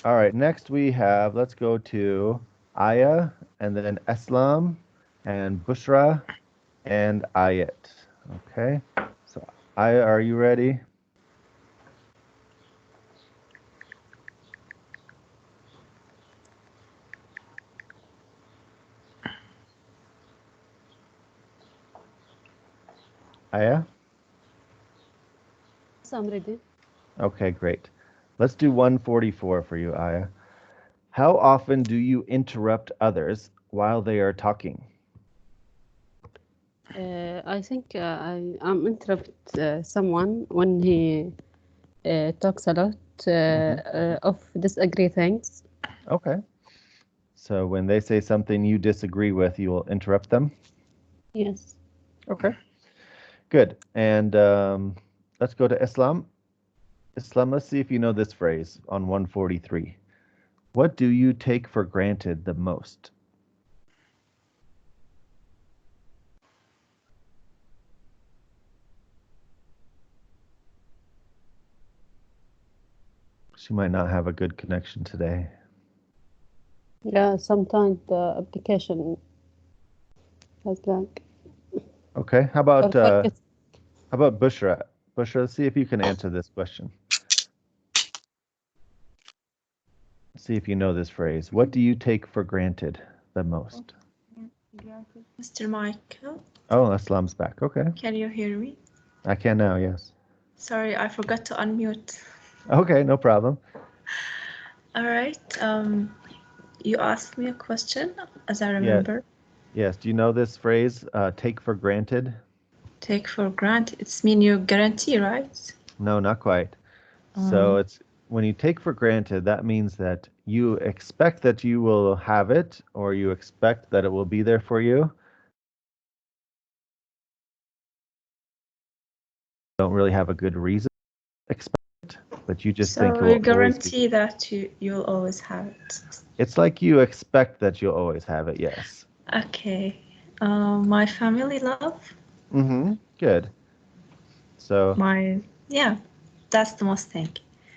All right, next we have, let's go to Aya, and then Eslam, and Bushra, and Ayat. Okay, so Aya, are you ready? Aya? Yes, I'm ready. Okay, great. Let's do 144 for you, Aya. How often do you interrupt others while they are talking? I think I'm interrupt someone when he talks a lot Hmm. of disagree things. Okay. So when they say something you disagree with, you will interrupt them? Yes. Okay, good. And let's go to Islam. Islam, let's see if you know this phrase on 143. What do you take for granted the most? She might not have a good connection today. Yeah, sometimes the application has like Okay, or forget. how about Bushra? Bushra, let's see if you can answer this question. See if you know this phrase. What do you take for granted the most? Mr. Michael, Oh, Islam's back. Okay. can you hear me? I can now, yes. Sorry, I forgot to unmute. Okay, no problem. All right. You asked me a question, as I Yeah, remember. yes. Do you know this phrase, take for granted? Take for granted. It's mean you guarantee, right? No, not quite. So Um, it's when you take for granted, that means that you expect that you will have it or you expect that it will be there for you. Don't really have a good reason to expect it, but you just think it so you will always be. guarantee that you'll always have it. It's like you expect that you'll always have it, yes. Okay. My family love. Mm-hmm. Good. So My yeah, that's the most thing.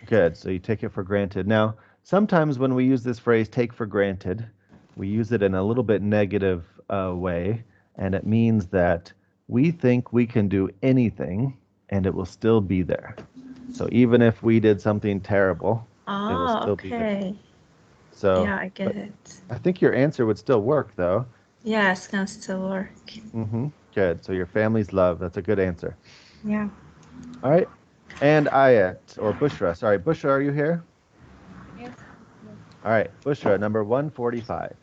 good. So you take it for granted. Now, sometimes when we use this phrase take for granted, we use it in a little bit negative way, and it means that we think we can do anything and it will still be there. So even if we did something terrible, it will Ah, still be there. okay. So, Yeah, I get but it. I think your answer would still work though. Yes, can still work. Mm-hmm. Good. So your family's love. That's a good answer. Yeah. All right. And Ayat or Bushra. Sorry, Bushra, are you here? Yes. All right, Bushra, number 145.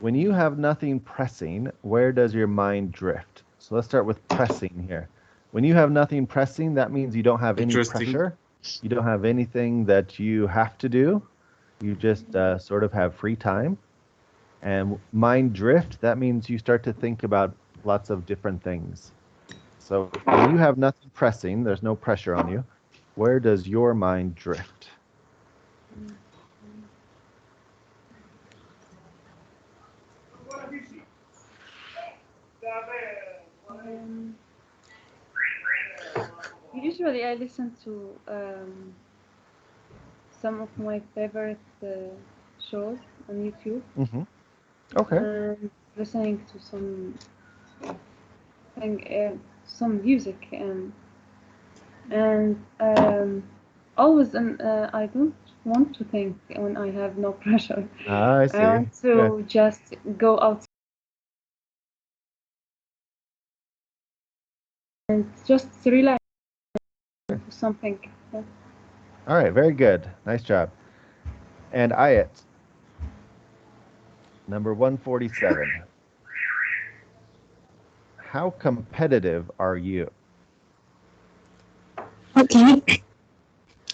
When you have nothing pressing, where does your mind drift? So let's start with pressing here. When you have nothing pressing, that means you don't have any Interesting. pressure. You don't have anything that you have to do. You just sort of have free time. And mind drift, that means you start to think about lots of different things. So when you have nothing pressing, there's no pressure on you. Where does your mind drift? Um, Usually, I listen to some of my favorite shows on YouTube Mm-hmm. Okay. and listening to thing, some music and always I don't want to think when I have no pressure. Ah, I I see. want Good. to just go out and just relax for something. Yeah. All right, very good. Nice job. And Ayat, number 147. How competitive are you? Okay,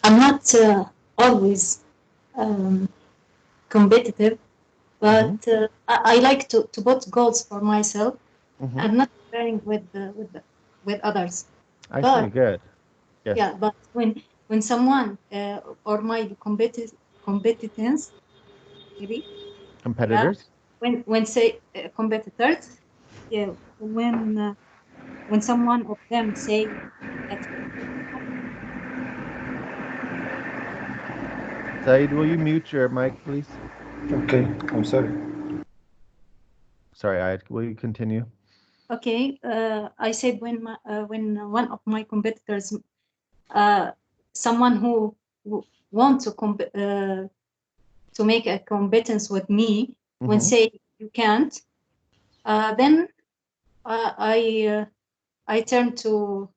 I'm not always um, competitive, Mm-hmm. but I like to put goals for myself. Mm-hmm. I'm not comparing with others. I see. But Good. Yes. yeah, but when someone or my competitors maybe yeah Competitors? when say competitors yeah when someone of them say that Said, will you mute your mic, please? Okay, I'm sorry. Sorry, Ayat, will you continue? Okay, I said when one of my competitors, someone who want to make a competence with me, when say you can't, then I turn to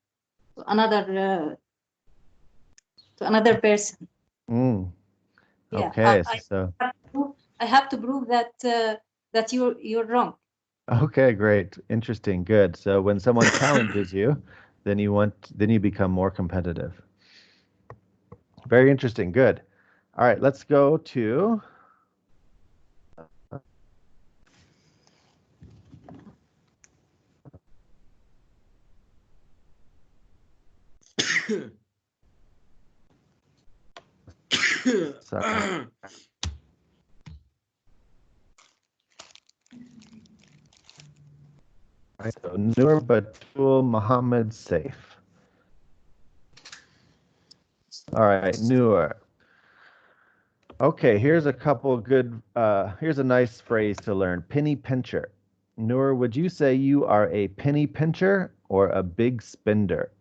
another person. Yeah, Okay, so I have to prove that that you're wrong. okay, great, interesting, good. So when someone challenges you, then you become more competitive. Very interesting, good. All right, let's go to sorry. Right, so Nur Batul Muhammad Saif. All right, Nur. Okay, here's a couple good, here's a nice phrase to learn. Penny pincher. Nur, would you say you are a penny pincher or a big spender?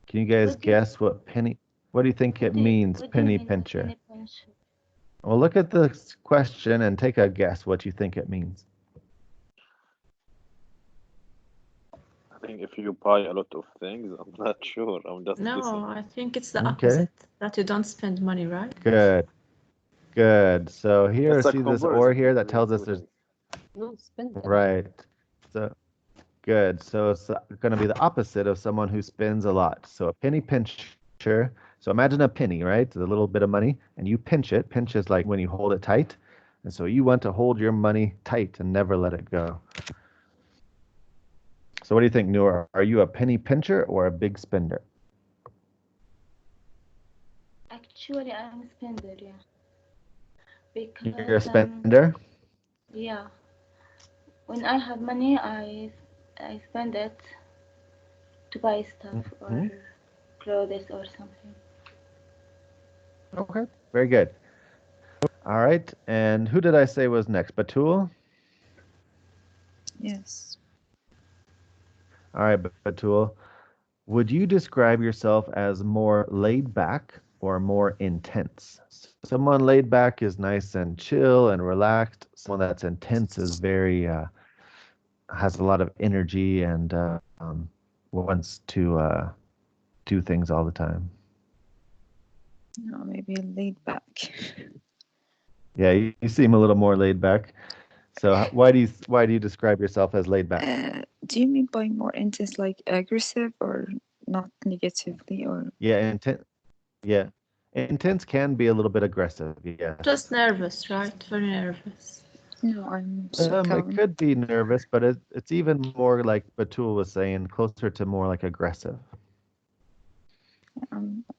Can you guys guess what do you think it means, penny pincher? Well, look at the question and take a guess what you think it means. I think if you buy a lot of things, I'm not sure. I'm just No, guessing. I think it's the Okay. opposite. That you don't spend money, right? Good. Good. So here, That's a see this or comparison here that between tells us two there's things. No, spend it. right. So good. So it's going to be the opposite of someone who spends a lot. So a penny pincher. So imagine a penny, right? It's a little bit of money, and you pinch it. Pinch is like when you hold it tight. And so you want to hold your money tight and never let it go. So what do you think, Noor? Are you a penny pincher or a big spender? Actually, I'm a spender, yeah. Because You're a spender? yeah, when I have money, I spend it to buy stuff or clothes or something. Okay, very good. All right, and who did I say was next? Batul? Yes. All right, Batul. Would you describe yourself as more laid back or more intense? Someone laid back is nice and chill and relaxed. Someone that's intense is very has a lot of energy and wants to do things all the time. No, maybe laid back. Yeah, you seem a little more laid back. So why do you describe yourself as laid back? Do you mean by more intense, like aggressive or not negatively, or? Yeah, intense. Yeah, intense can be a little bit aggressive. Yeah. Just nervous, right? Very nervous. No, I'm so It calm. could be nervous, but it's even more like Batul was saying, closer to more like aggressive.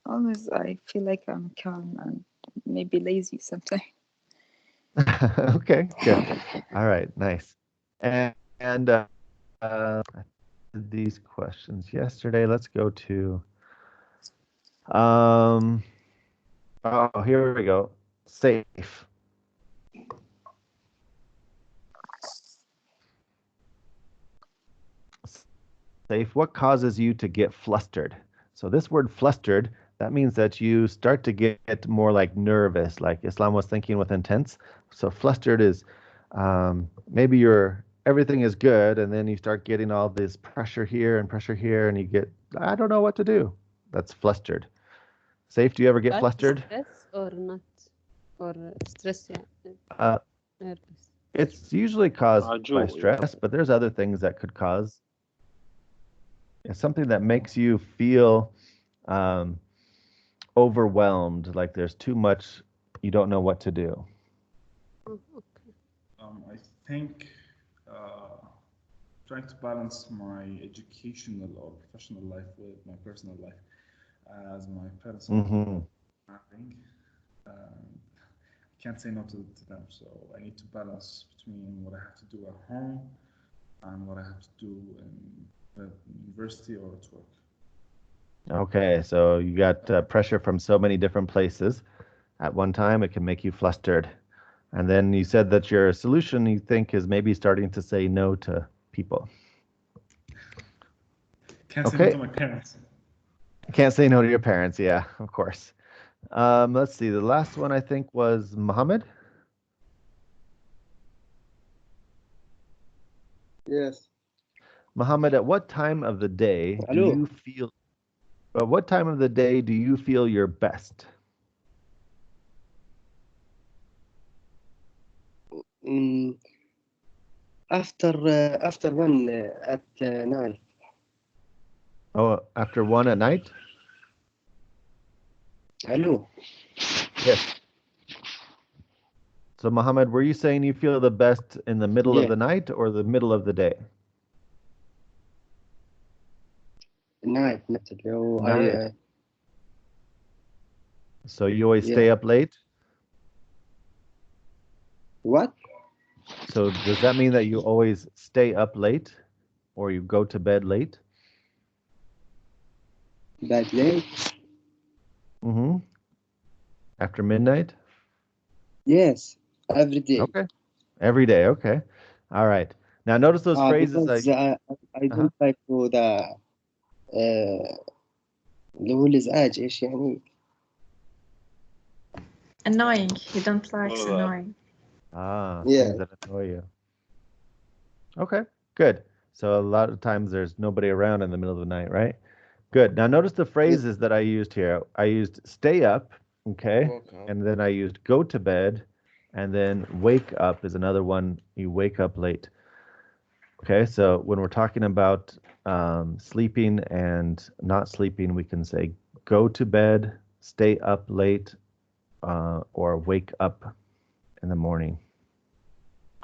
Always I feel like I'm calm and maybe lazy sometimes. Okay, good. All right, nice. And I did these questions yesterday. Let's go to oh, here we go. Safe. Safe. What causes you to get flustered? So this word flustered, that means that you start to get more like nervous, like Islam was thinking with intense. So flustered is maybe everything is good, and then you start getting all this pressure here, and you get, I don't know what to do. That's flustered. Safe, do you ever get flustered? Stress or not? Or stress, Uh, nervous. it's usually caused by Yeah. stress, but there's other things that could cause. It's something that makes you feel overwhelmed, like there's too much, you don't know what to do. I think trying to balance my educational or professional life with my personal life, as my parents are marrying. I can't say no to them, so I need to balance between what I have to do at home and what I have to do in the university or at work. Okay, so you got pressure from so many different places. at one time, it can make you flustered. And then you said that your solution, you think, is maybe starting to say no to people. Can't say no to my parents. Can't say no to your parents, yeah, of course. Let's see, the last one I think was Muhammad. Yes. Muhammad, at what time of the day do you feel? What time of the day do you feel your best? After 1 at night. Oh, after 1 at night? Hello. Yes. So, Muhammad, were you saying you feel the best in the middle of the night or the middle of the day? Night. So you always stay up late? What? So does that mean that you always stay up late or you go to bed late? Bed late? Mm-hmm. After midnight? Yes, every day. Okay. Every day, okay. All right. Now notice those phrases because I don't like to اللي هو الإزعاج إيش يعني؟ Annoying. You don't like annoying. Things that annoy you. Okay, good. So a lot of times there's nobody around in the middle of the night, right? Good. Now notice the phrases that I used here. I used stay up, okay? And then I used go to bed, and then wake up is another one. You wake up late. Okay, so when we're talking about sleeping and not sleeping, we can say go to bed, stay up late, or wake up in the morning.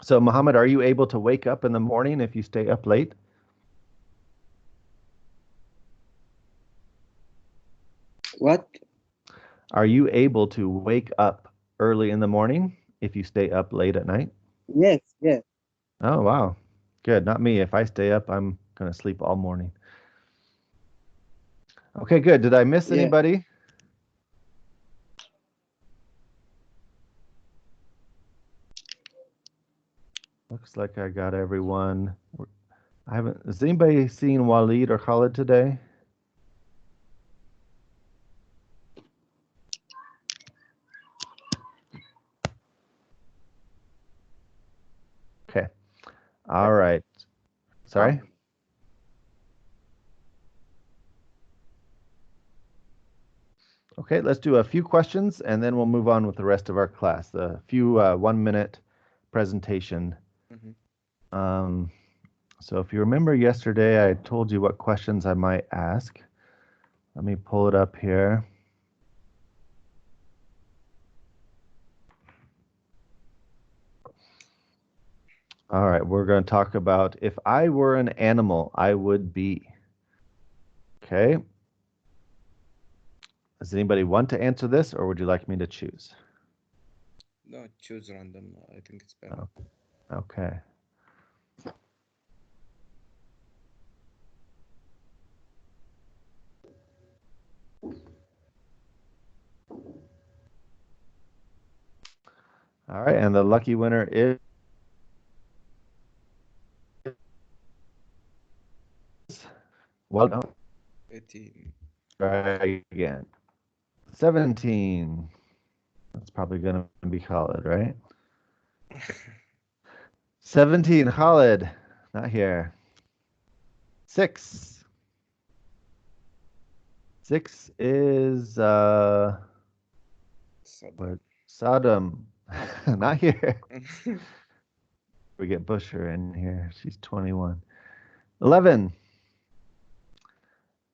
So, Muhammad, are you able to wake up in the morning if you stay up late? What? Are you able to wake up early in the morning if you stay up late at night? Yes, yes. Oh, wow. Good. Not me. If I stay up, I'm going to sleep all morning. Okay, good. Did I miss anybody? Looks like I got everyone. I haven't. Has anybody seen Waleed or Khalid today? Okay. All right. Sorry? Okay, let's do a few questions and then we'll move on with the rest of our class. A few 1-minute presentation. So if you remember yesterday, I told you what questions I might ask. Let me pull it up here. All right, we're going to talk about if I were an animal, I would be. Okay. Does anybody want to answer this or would you like me to choose? No, choose random. I think it's better. Okay. All right, and the lucky winner is well, 18. Try again. 17. That's probably going to be Khalid, right? 17, Khalid. Not here. 6. 6 is Saddam. Not here. We get Busher in here. She's 21. 11.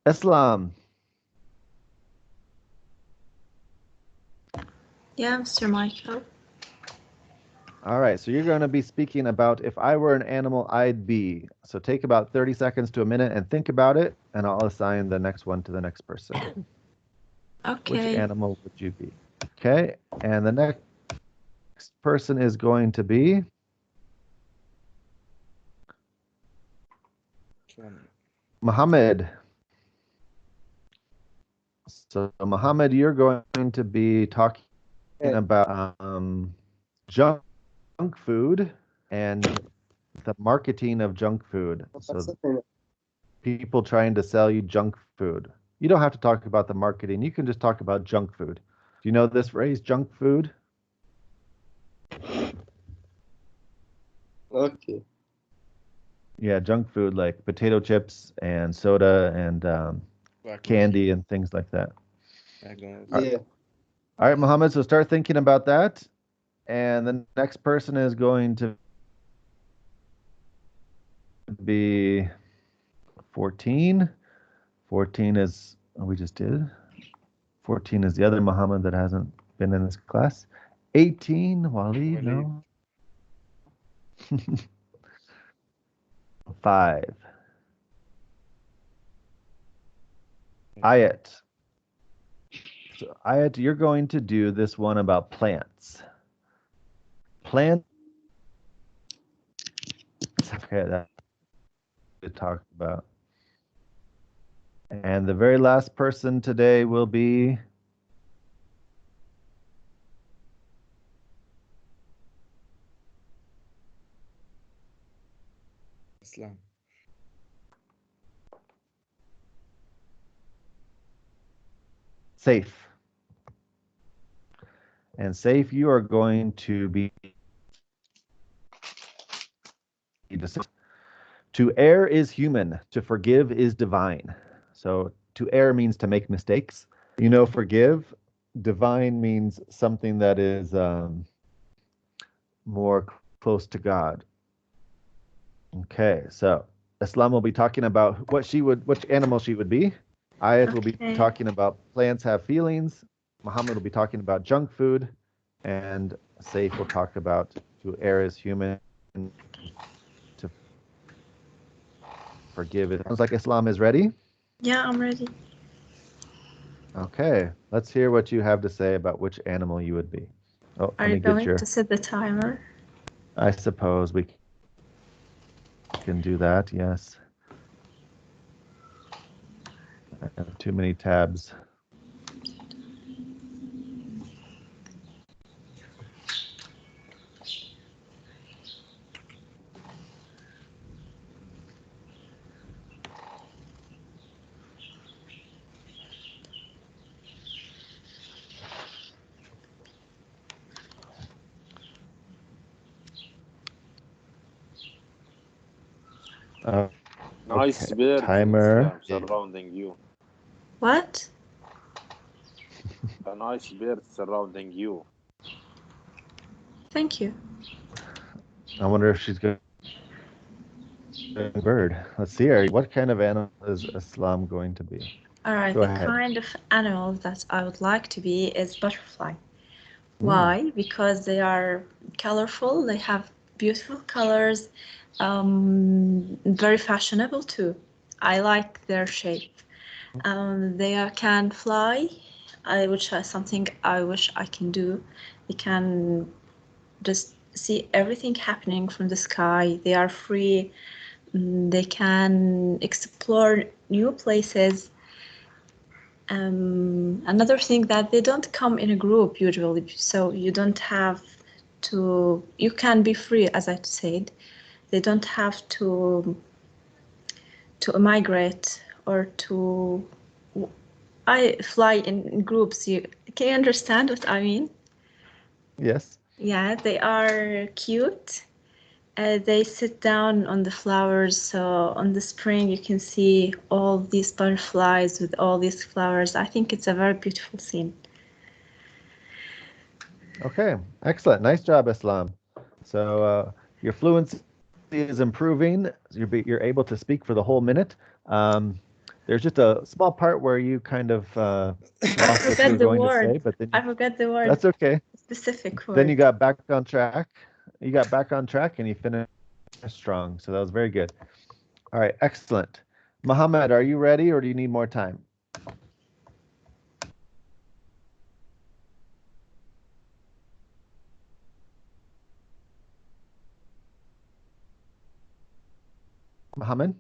Islam. Yeah, Mr. Michael. All right, so you're going to be speaking about if I were an animal, I'd be. So take about 30 seconds to a minute and think about it, and I'll assign the next one to the next person. Okay. Which animal would you be? Okay, and the next person is going to be Muhammad. So Muhammad, you're going to be talking about junk food and the marketing of junk food. So people trying to sell you junk food. You don't have to talk about the marketing. You can just talk about junk food. Do you know this phrase, junk food? Okay. Yeah, junk food like potato chips and soda and candy and things like that. Yeah. All right, Mohammed, so start thinking about that. And the next person is going to be 14. 14 is, oh, we just did. 14 is the other Muhammad that hasn't been in this class. 18, Waleed, no. 5. Ayat. So, Ayat, you're going to do this one about plants. Plants. Okay, that we talked about. And the very last person today will be Islam. Safe. And Safe, you are going to be to err is human, to forgive is divine. So to err means to make mistakes. You know, forgive, divine means something that is more close to God. Okay, so Islam will be talking about which animal she would be. Ayat will be talking about plants have feelings. Muhammad will be talking about junk food. And Saif will talk about to err is human, to forgive. It sounds like Islam is ready. Yeah, I'm ready. Okay, let's hear what you have to say about which animal you would be. Oh, Are you going to set the timer? I suppose we can do that, yes. I have too many tabs. Nice Okay, birds timer. surrounding you. What? A nice bird surrounding you. Thank you. I wonder if she's going to be a bird. Let's see her. What kind of animal is Islam going to be? All right, Go the ahead. kind of animal that I would like to be is butterfly. Why? Because they are colorful, they have beautiful colors, very fashionable too. I like their shape. They can fly, which is something I wish I can do. They can just see everything happening from the sky. They are free. They can explore new places. Another thing that they don't come in a group usually, so you don't have to, you can be free, as I said. They don't have to migrate or to I fly in groups. Can you understand what I mean? Yes. Yeah, they are cute. They sit down on the flowers, so on the spring you can see all these butterflies with all these flowers. I think it's a very beautiful scene. Okay, excellent. Nice job, Islam. So your fluency is improving. You're able to speak for the whole minute. There's just a small part where you kind of lost what you were going to say, but then I forgot the word. that's okay. Specific word. Then you got back on track. You got back on track and you finished strong. So that was very good. All right, excellent. Mohammed, are you ready or do you need more time? Mohammed?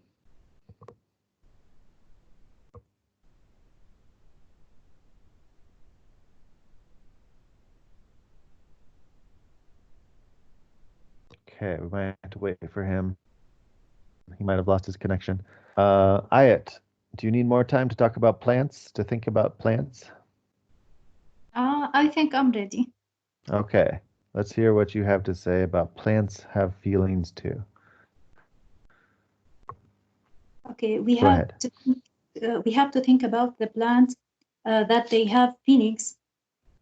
Okay, we might have to wait for him. He might have lost his connection. Ayat, do you need more time to talk about plants, to think about plants? I think I'm ready. Okay, let's hear what you have to say about plants have feelings too. Okay, Go ahead. we have to think about the plants that they have feelings.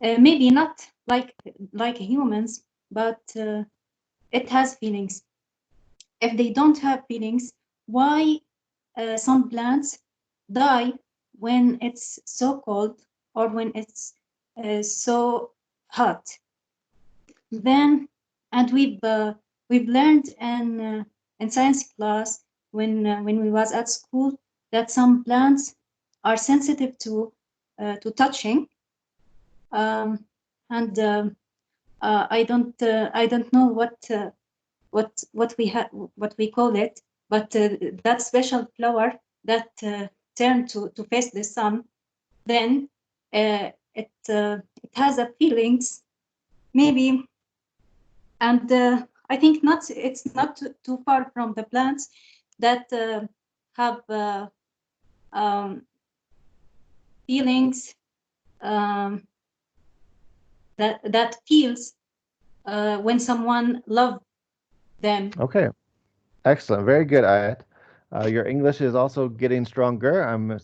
Maybe not like humans, but it has feelings. If they don't have feelings, why some plants die when it's so cold or when it's so hot? Then, and we've learned in science class when we was at school that some plants are sensitive to touching, and I don't know what we call it, but that special flower that turn to face the sun, then it has a feelings maybe, and I think it's not too far from the plants that have feelings that feels when someone loves them. Okay, excellent. Very good, Ayat. Your English is also getting stronger. I'm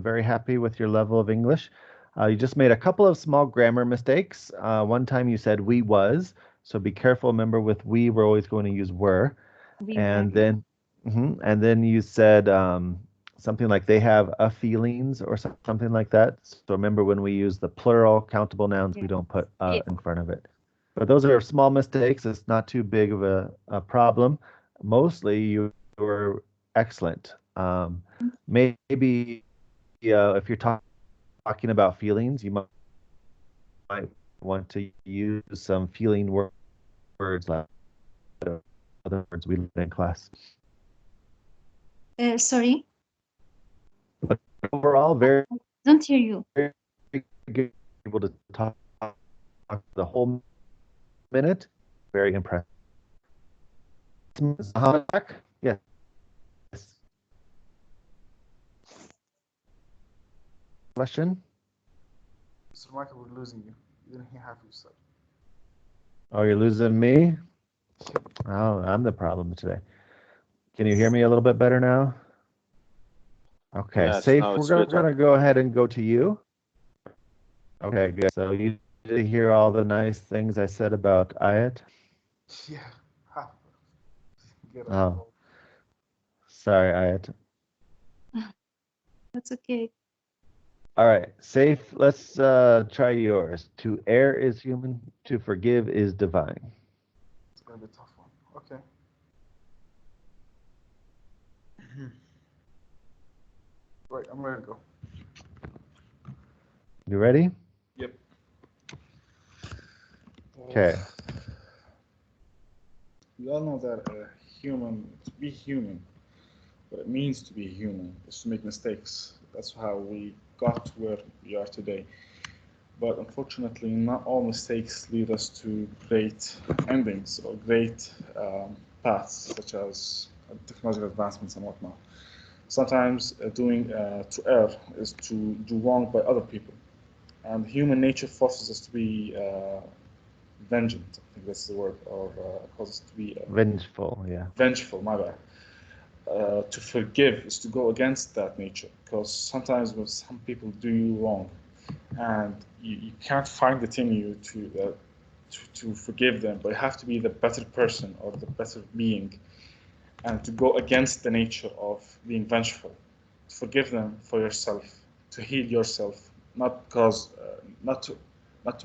very happy with your level of English. You just made a couple of small grammar mistakes. One time you said we was, so be careful. Remember, with we, we're always going to use were. And then you said something like they have a feelings or something like that. So remember, when we use the plural countable nouns, we don't put in front of it. But those are small mistakes. It's not too big of a problem. Mostly you were excellent. Maybe if you're talking about feelings, you might want to use some feeling words like other words we learned in class. Sorry, But overall, don't hear you. very good, able to talk the whole minute. Very impressed. Yes. Question? Mr. Michael, we're losing you. You didn't hear half you said. Oh, you're losing me? Oh, I'm the problem today. Can you hear me a little bit better now? Okay, Yeah, Safe, now it's we're better. gonna go ahead and go to you. Okay, good. So you did hear all the nice things I said about Ayat? Yeah, half. Get Oh, sorry, Ayat. That's okay. All right, Safe, let's try yours. To err is human, to forgive is divine. It's gonna be a tough one. Okay. Right, I'm ready to go. You ready? Yep. Okay. We all know that to be human, what it means to be human is to make mistakes. That's how we got to where we are today. But unfortunately, not all mistakes lead us to great endings or great paths, such as technological advancements and whatnot. Sometimes to err is to do wrong by other people. And human nature forces us to be vengeant, I think that's the word, or causes us to be Vengeful, yeah. vengeful, my bad. To forgive is to go against that nature, because sometimes when some people do you wrong, and you can't find it in you to forgive them, but you have to be the better person or the better being, and to go against the nature of being vengeful. Forgive them for yourself, to heal yourself, not because not to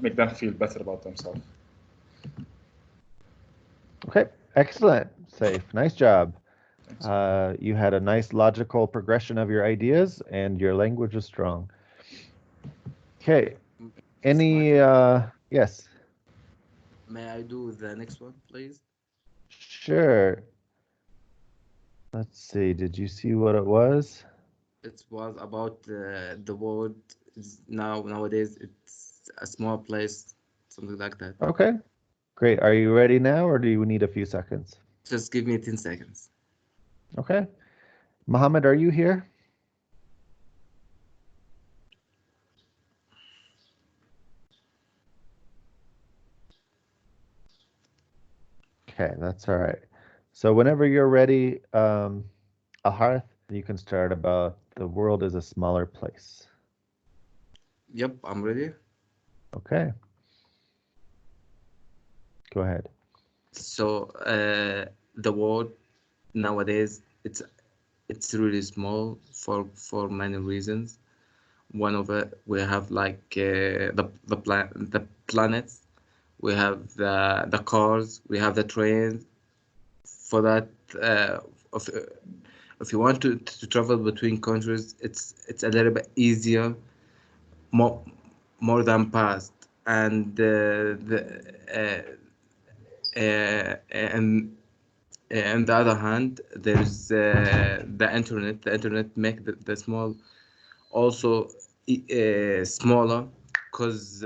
make them feel better about themselves. Okay, excellent. Safe. Nice job. You had a nice logical progression of your ideas, and your language is strong. Okay. Any, yes. May I do the next one, please? Sure. Let's see. Did you see what it was? It was about the world nowadays it's a small place, something like that. Okay, Great. Are you ready now, or do you need a few seconds? Just give me 10 seconds. Okay. Mohammed, are you here? Okay, that's all right. So whenever you're ready, Aharth, you can start about the world is a smaller place. Yep, I'm ready. Okay. Go ahead. So the world nowadays it's really small for many reasons. One of it, we have like the planets, we have the cars, we have the trains. For that, if, if you want to travel between countries, it's a little bit easier, more more than past, and and on the other hand, there's the internet. The internet make the small also smaller, because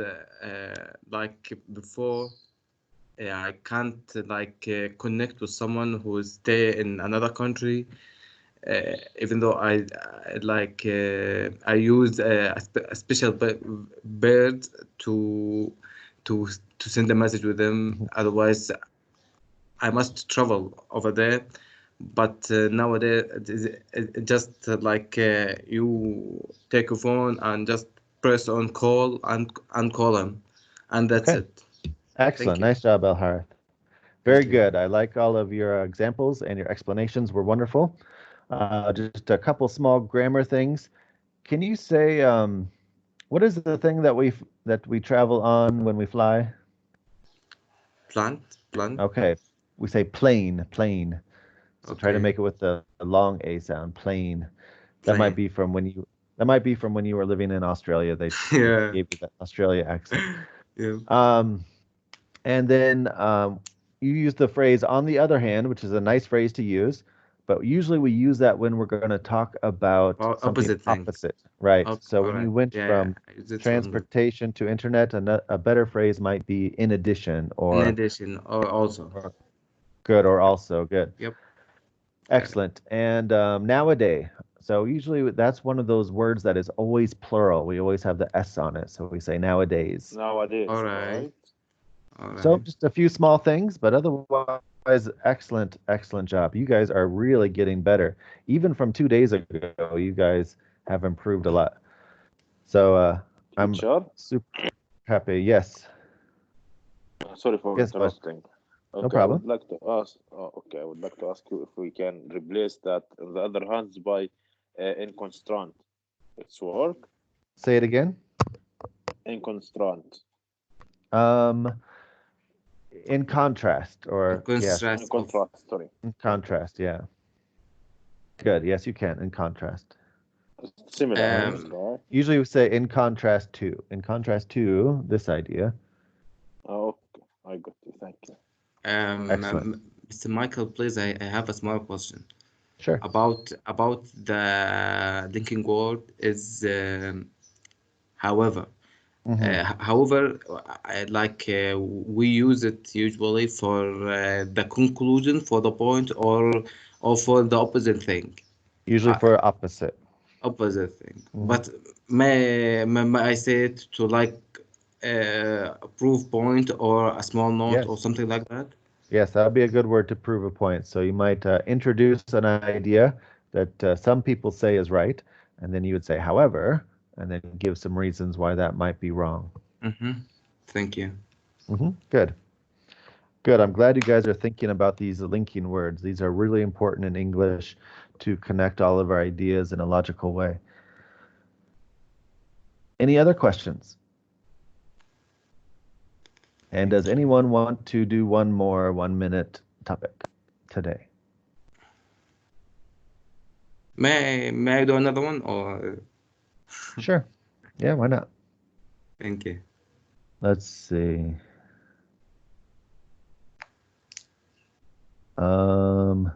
like before, I can't like connect with someone who stay in another country. Even though I use a special bird to to to send a message with them. Otherwise, I must travel over there. But nowadays, it just like you take a phone and just press on call and call him, and that's Okay. it. Excellent. Thank you. Nice job, Al-Harith. Very Thank you. good. I like all of your examples, and your explanations were wonderful. Just a couple small grammar things. Can you say what is the thing that we travel on when we fly? Plant. Okay. We say plane, plane. So try to Okay. make it with the long A sound, plane. That might Plane. be from when you were living in Australia. They Yeah. gave you that Australia accent. Yeah. And then you use the phrase "on the other hand," which is a nice phrase to use, but usually we use that when we're going to talk about something Opposite thing. opposite, right? So All when you right. went Yeah. from That's one good. transportation to internet, a better phrase might be "in addition" In or addition, or also. "good" or "also." Good. Yep. Got it. Excellent. And nowadays, so usually that's one of those words that is always plural. We always have the S on it. So we say nowadays. Nowadays, All all right. right? All So right. just a few small things, but otherwise, excellent, excellent job. You guys are really getting better. Even from 2 days ago, you guys have improved a lot. So I'm Teacher, super happy. Yes. sorry for Yes, boss. interrupting. No Okay, I would problem. like to ask. Okay, I would like to ask you if we can replace that on the other hands by inconstant. It's work. Say it again. Inconstant. Um, in contrast, or yes, Contrast of. Contrast. Sorry. in Thank you. contrast. Yeah. Good. Yes, you can. In contrast. Similar Mhm. words, right? Usually we say in contrast to. In contrast to this idea. Okay, I got you. Thank you. Excellent. Mr. Michael, please, I have a small question Sure. about the linking word is however. Hmm. However, we use it usually for the conclusion, for the point, or for the opposite thing. Usually Uh, for opposite. Opposite thing. Hmm. But may I say it to like a proof point or a small note or Yes. something like that? Yes, that would be a good word to prove a point. So you might introduce an idea that some people say is right, and then you would say, however, and then give some reasons why that might be wrong. Mm-hmm. Thank you. Good. Good. I'm glad you guys are thinking about these linking words. These are really important in English to connect all of our ideas in a logical way. Any other questions? And does anyone want to do one more 1 minute topic today? May I do another one or Sure. Yeah, why not? thank you. Let's see. Um,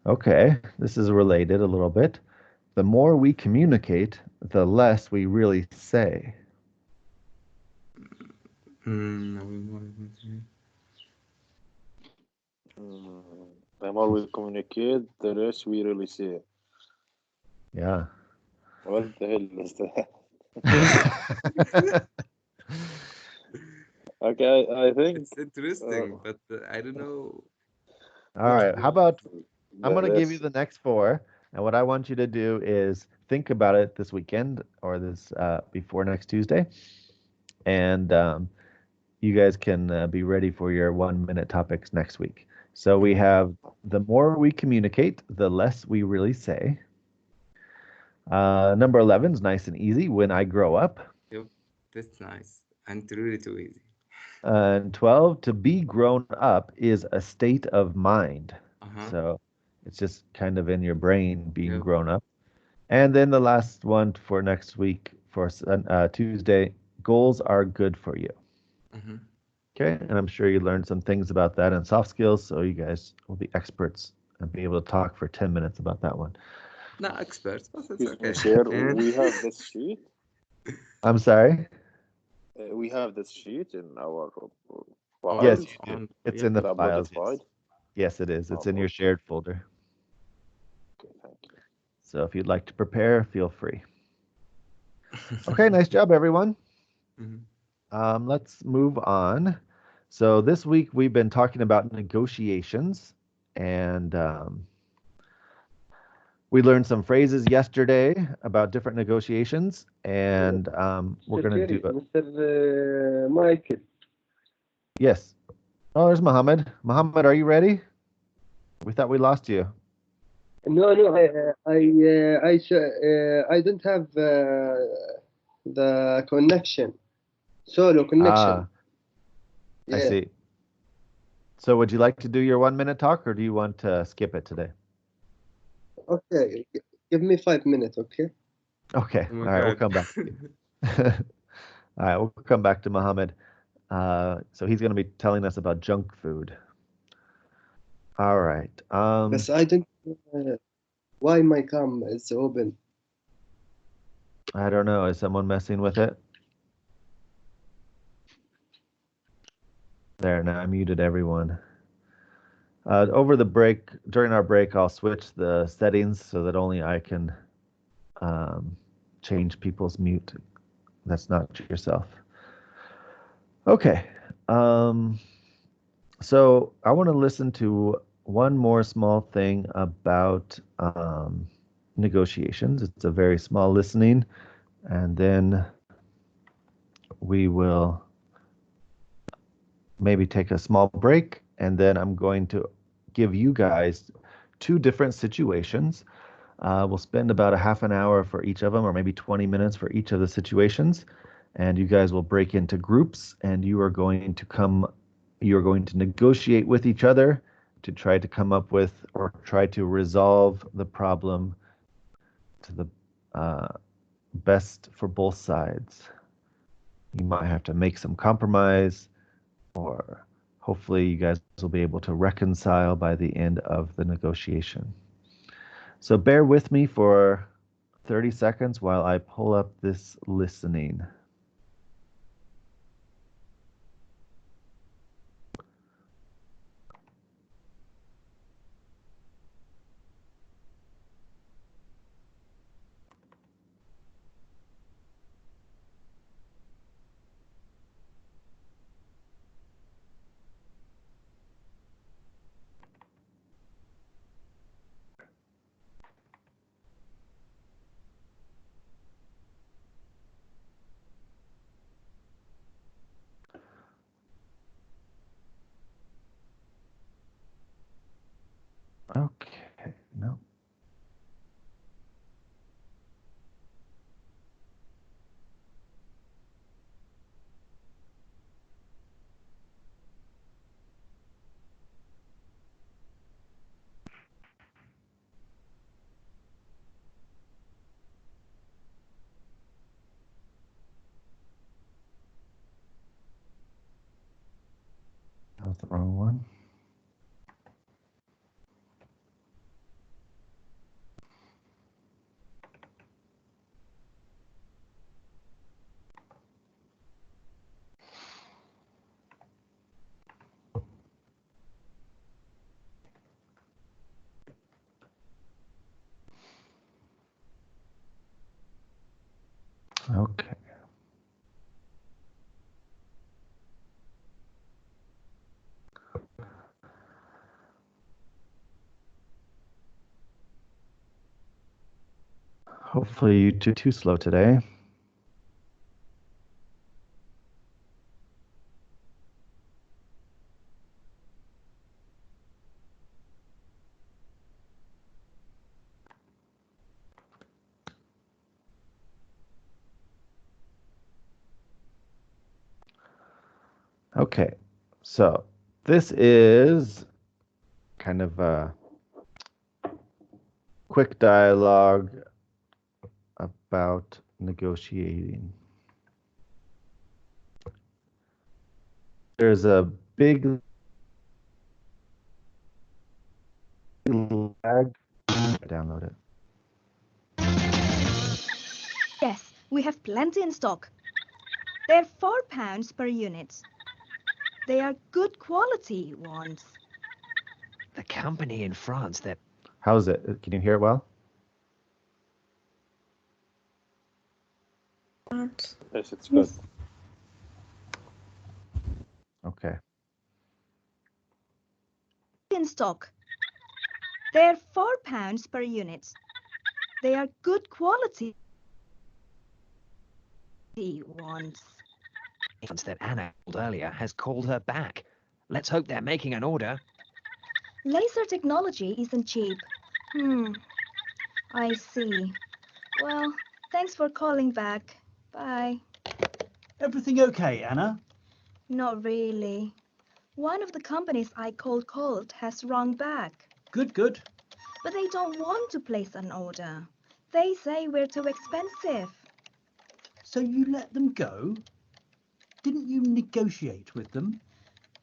okay, this is related a little bit. The more we communicate, the less we really say. Mm, The more we communicate, the less we really say. Yeah. What the hell is that? Okay, I think It's interesting, but I don't know. All right. How about I'm going to give you that's the next four, and what I want you to do is think about it this weekend or this before next Tuesday, and you guys can be ready for your 1 minute topics next week. So we have the more we communicate, the less we really say. Number 11 is nice and easy. When I grow up. Yep, that's nice and really too easy. And 12, to be grown up is a state of mind. So it's just kind of in your brain being grown up. And then the last one for next week for Tuesday, goals are good for you. Okay, and I'm sure you learned some things about that and soft skills, so you guys will be experts and be able to talk for 10 minutes about that one. Not experts, but it's Excuse me, okay. sir. We have this sheet. I'm sorry? We have this sheet in our Yes, files. you do. It's in the The files. uploaded file. Yes, it is. It's in your Okay. shared folder. Okay, thank you. So if you'd like to prepare, feel free. Okay, nice job, everyone. Let's move on. So this week we've been talking about negotiations, and we learned some phrases yesterday about different negotiations, and we're going to do it. Mr. Michael. Yes. Oh, there's Mohammed. Mohammed, are you ready? We thought we lost you. No, I don't have the connection. Solo connection. I see. So would you like to do your 1 minute talk, or do you want to skip it today? Okay, give me 5 minutes, okay? Okay. Oh All my right, we'll God. come back to you. All right, we'll come back to Mohammed. So he's going to be telling us about junk food. All right. But I don't why my cam is open. I don't know. Is someone messing with it? There, now I muted everyone. Over the break, during our break, I'll switch the settings so that only I can change people's mute. That's not yourself. Okay. So I want to listen to one more small thing about negotiations. It's a very small listening, and then we will maybe take a small break, and then I'm going to give you guys two different situations. We'll spend about a half an hour for each of them, or maybe 20 minutes for each of the situations, and you guys will break into groups, and you are going to negotiate with each other to try to come up with or try to resolve the problem to the best for both sides. You might have to make some compromise, or hopefully you guys will be able to reconcile by the end of the negotiation. So bear with me for 30 seconds while I pull up this listening. Okay, no. That was the wrong one. Hopefully you too slow today. Okay, so this is kind of a quick dialogue about negotiating. There's a big lag. Download it. Yes, we have plenty in stock. They're £4 per unit. They are good quality ones. The company in France that... How's it? Can you hear it well? Yes, it's good. Okay. In stock. They're £4 per unit. They are good quality ones. that Anna called earlier has called her back. Let's hope they're making an order. Laser technology isn't cheap. I see. Well, thanks for calling back. Bye. Everything okay, Anna? Not really. One of the companies I called has rung back. Good, good. But they don't want to place an order. They say we're too expensive. So you let them go? Didn't you negotiate with them?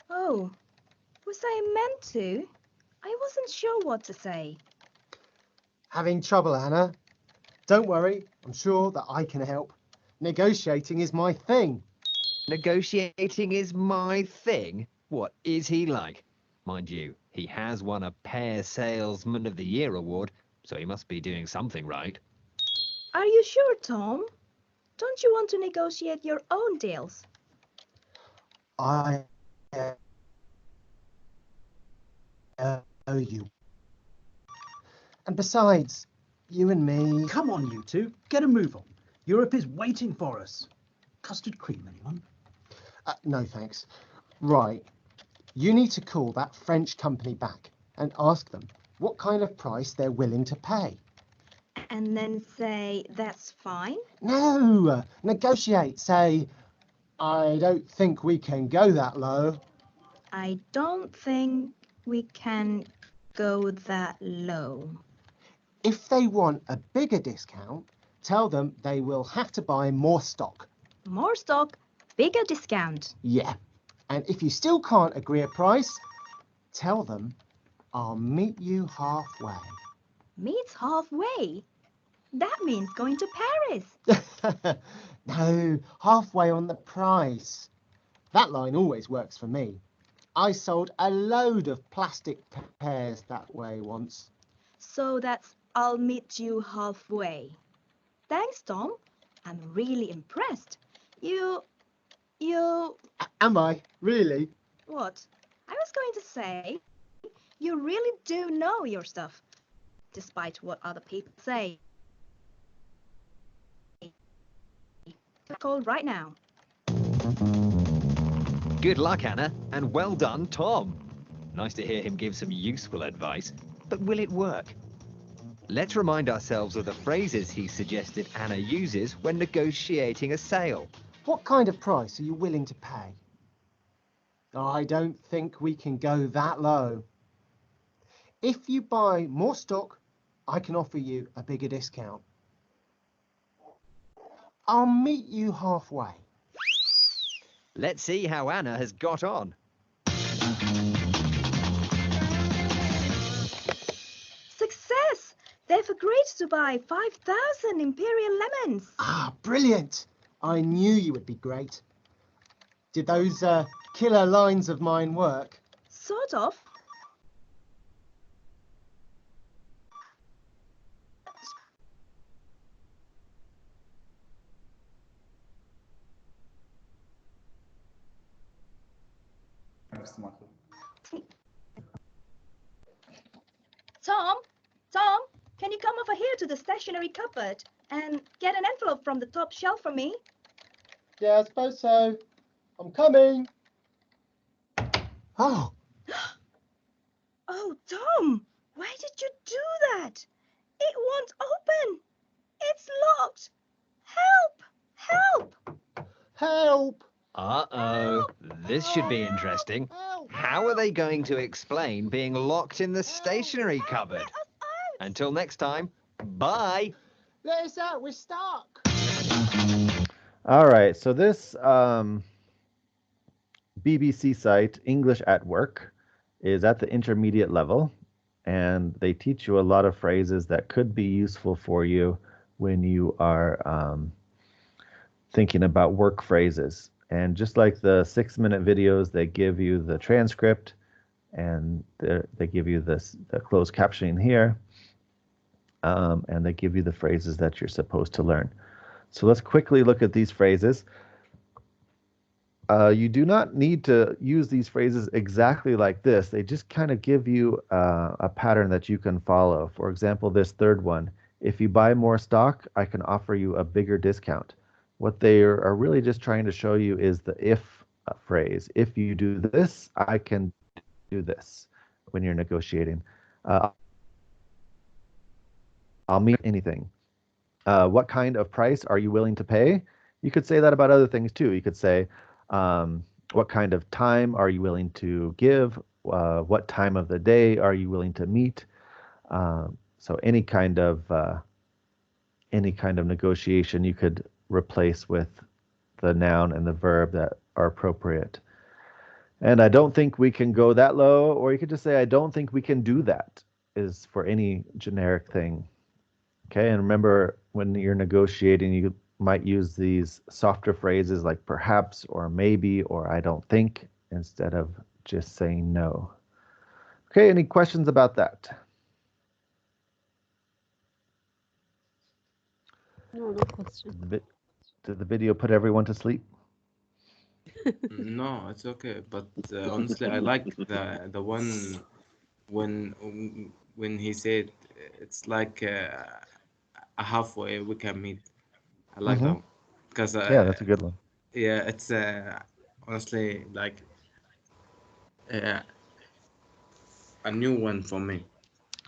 Oh, was I meant to? I wasn't sure what to say. Having trouble, Anna? Don't worry, I'm sure that I can help. Negotiating is my thing. Negotiating is my thing? What is he like? Mind you, he has won a Pear Salesman of the Year award, so he must be doing something right. Are you sure, Tom? Don't you want to negotiate your own deals? I owe you. And besides, you and me... Come on, you two. Get a move on. Europe is waiting for us. Custard cream, anyone? No, thanks. Right. You need to call that French company back and ask them what kind of price they're willing to pay. And then say, that's fine? No! Negotiate. Say, I don't think we can go that low. I don't think we can go that low. If they want a bigger discount, tell them they will have to buy more stock. More stock, bigger discount. Yeah. And if you still can't agree a price, tell them I'll meet you halfway. Meet halfway? That means going to Paris. No, halfway on the price. That line always works for me. I sold a load of plastic pears that way once. So that's I'll meet you halfway. Thanks, Tom. I'm really impressed. You... Am I? Really? What? I was going to say, you really do know your stuff, despite what other people say. Call right now. Good luck, Anna, and well done, Tom. Nice to hear him give some useful advice, but will it work? Let's remind ourselves of the phrases he suggested Anna uses when negotiating a sale. What kind of price are you willing to pay? I don't think we can go that low. If you buy more stock, I can offer you a bigger discount. I'll meet you halfway. Let's see how Anna has got on. Success! They've agreed to buy 5,000 Imperial lemons. Ah, brilliant! I knew you would be great. Did those killer lines of mine work? Sort of. Tom, can you come over here to the stationery cupboard? And get an envelope from the top shelf for me. Yeah, I suppose so. I'm coming. Oh, Oh, Tom, why did you do that? It won't open. It's locked. Help! Help! help! Uh-oh, this should be interesting. How are they going to explain being locked in the stationery cupboard? Until next time, bye. Let us out, we're stuck. All right, so this BBC site, English at Work, is at the intermediate level, and they teach you a lot of phrases that could be useful for you when you are thinking about work phrases. And just like the 6-minute videos, they give you the transcript and they give you the closed captioning here, and they give you the phrases that you're supposed to learn. So let's quickly look at these phrases. You do not need to use these phrases exactly like this. They just kind of give you a pattern that you can follow. For example, this third one, if you buy more stock, I can offer you a bigger discount. What they are really just trying to show you is the if phrase. If you do this, I can do this when you're negotiating. I'll meet anything. What kind of price are you willing to pay? You could say that about other things too. You could say, what kind of time are you willing to give? What time of the day are you willing to meet? So any kind of negotiation you could replace with the noun and the verb that are appropriate. And I don't think we can go that low, or you could just say, I don't think we can do that, is for any generic thing. Okay, and remember, when you're negotiating, you might use these softer phrases like perhaps or maybe or I don't think instead of just saying no. Okay, any questions about that? No, no question. Did the video put everyone to sleep? No, it's okay. But honestly, I like the one when he said it's like a halfway we can meet. I like that one because Yeah, that's a good one. yeah, it's honestly like a new one for me.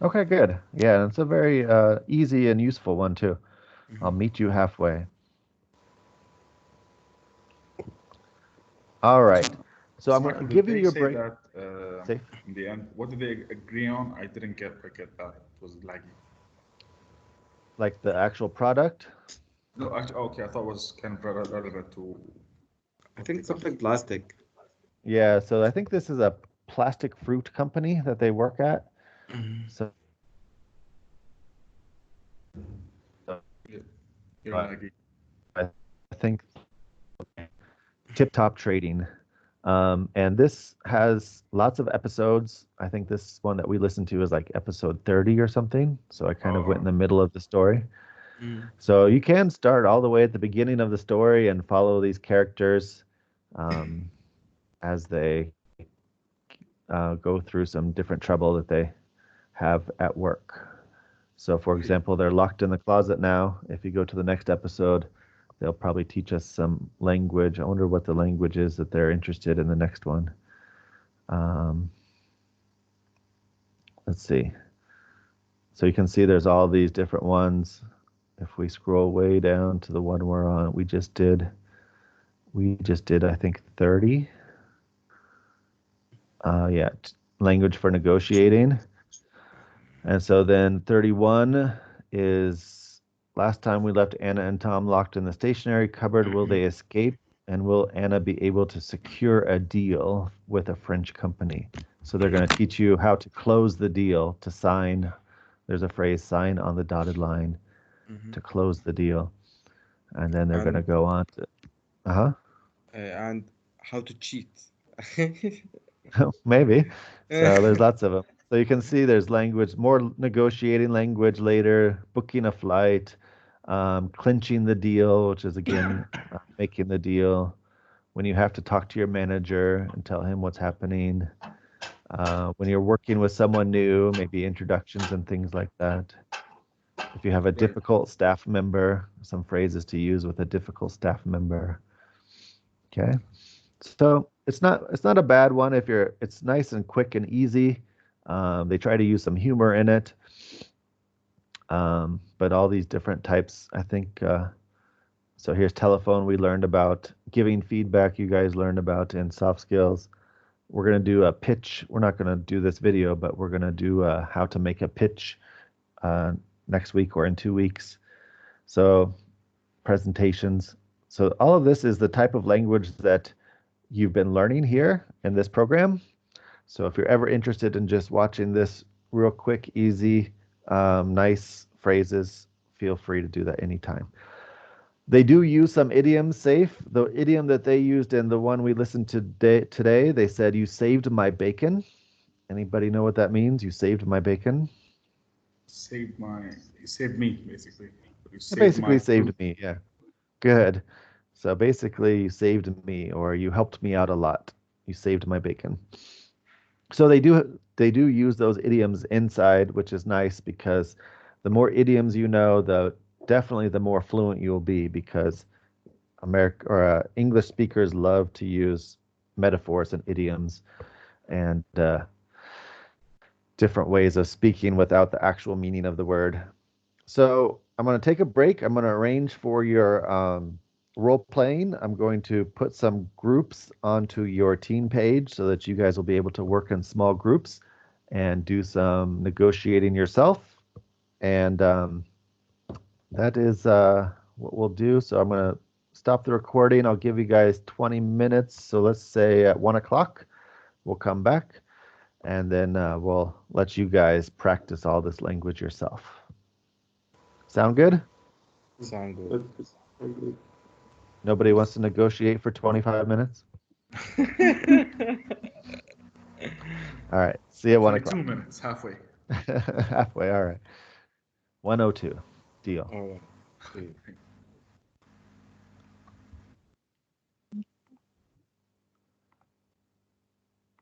Okay, good. Yeah, it's a very easy and useful one too. I'll meet you halfway. All right. So I'm going to give you your break. That, in the end, what did they agree on? I didn't get that. It was laggy. Like the actual product? No, actually, okay. I thought it was kind of relevant to. I think something plastic. Yeah, so I think this is a plastic fruit company that they work at. So I think Tip Top Trading. And this has lots of episodes. I think this one that we listened to is like episode 30 or something. So I kind of went in the middle of the story. So you can start all the way at the beginning of the story and follow these characters as they go through some different trouble that they have at work. So, for example, they're locked in the closet now. If you go to the next episode, they'll probably teach us some language. I wonder what the language is that they're interested in the next one. Let's see. So you can see there's all these different ones. If we scroll way down to the one we're on, we just did, I think, 30. Yeah, language for negotiating. And so then 31 is last time we left Anna and Tom locked in the stationery cupboard. Will they escape? And will Anna be able to secure a deal with a French company? So they're going to teach you how to close the deal, to sign. There's a phrase, sign on the dotted line, to close the deal. And then they're going to go on to, and how to cheat. maybe. So there's lots of them. So you can see there's language, more negotiating language later, booking a flight, clinching the deal, which is again making the deal. When you have to talk to your manager and tell him what's happening. When you're working with someone new, maybe introductions and things like that. If you have a Right. difficult staff member, some phrases to use with a difficult staff member. Okay. So it's not a bad one if it's nice and quick and easy. They try to use some humor in it. But all these different types, I think. So here's telephone. We learned about giving feedback. You guys learned about in soft skills. We're going to do a pitch. We're not going to do this video, but we're going to do how to make a pitch next week or in 2 weeks. So presentations. So all of this is the type of language that you've been learning here in this program. So if you're ever interested in just watching this real quick, easy, nice phrases, feel free to do that anytime. They do use some idioms safe. The idiom that they used in the one we listened to today, they said, "You saved my bacon." Anybody know what that means? You saved my bacon? You saved me, basically. You It saved basically my saved food. me, yeah. Good. So basically, you saved me, or you helped me out a lot. You saved my bacon. So they do use those idioms inside, which is nice because the more idioms you know, definitely the more fluent you'll be, because English speakers love to use metaphors and idioms and different ways of speaking without the actual meaning of the word. So I'm going to take a break. I'm going to arrange for your role playing. I'm going to put some groups onto your team page so that you guys will be able to work in small groups and do some negotiating yourself. And that is what we'll do. So I'm going to stop the recording. I'll give you guys 20 minutes. So let's say at 1 o'clock, we'll come back and then we'll let you guys practice all this language yourself. Sound good? Sound good. Nobody wants to negotiate for 25 minutes? All right. See you at 1 o'clock. 22 minutes, halfway. Halfway. All right. 1:02. Deal. All right. See you.